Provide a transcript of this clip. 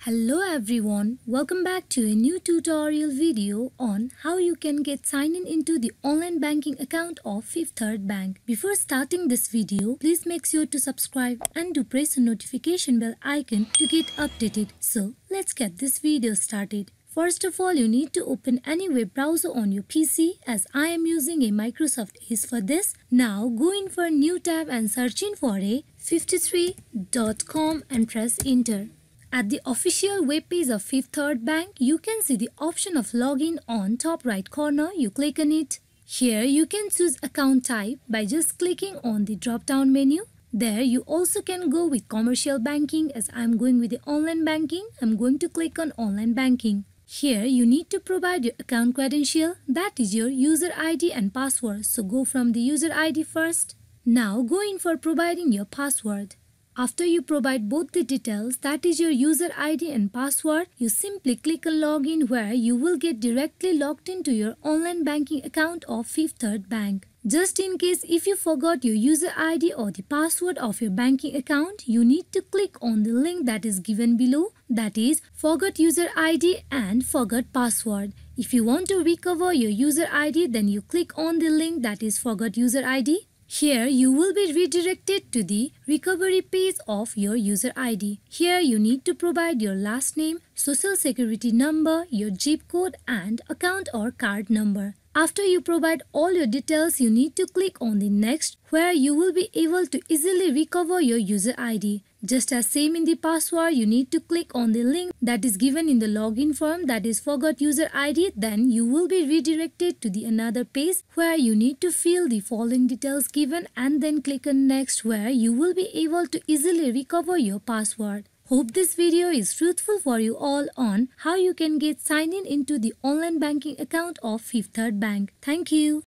Hello everyone, welcome back to a new tutorial video on how you can get signed in into the online banking account of Fifth Third Bank. Before starting this video, please make sure to subscribe and to press the notification bell icon to get updated. So let's get this video started. First of all, you need to open any web browser on your PC as I am using a Microsoft Edge for this. Now go in for a new tab and search in for a 53.com and press enter. At the official webpage of Fifth Third Bank, you can see the option of login on top right corner. You click on it. Here you can choose account type by just clicking on the drop down menu. There you also can go with commercial banking. As I am going with the online banking, I am going to click on online banking. Here you need to provide your account credential, that is your user ID and password. So go from the user ID first. Now go in for providing your password. After you provide both the details, that is your user ID and password, you simply click on login where you will get directly logged into your online banking account of Fifth Third Bank. Just in case if you forgot your user ID or the password of your banking account, you need to click on the link that is given below, that is forgot user ID and forgot password. If you want to recover your user ID, then you click on the link that is forgot user ID. Here you will be redirected to the recovery page of your user ID. Here you need to provide your last name, social security number, your zip code and account or card number. After you provide all your details, you need to click on the next where you will be able to easily recover your user ID. Just as same in the password, you need to click on the link that is given in the login form, that is forgot user ID. Then you will be redirected to the another page where you need to fill the following details given and then click on next where you will be able to easily recover your password. Hope this video is fruitful for you all on how you can get signed in into the online banking account of Fifth Third Bank. Thank you.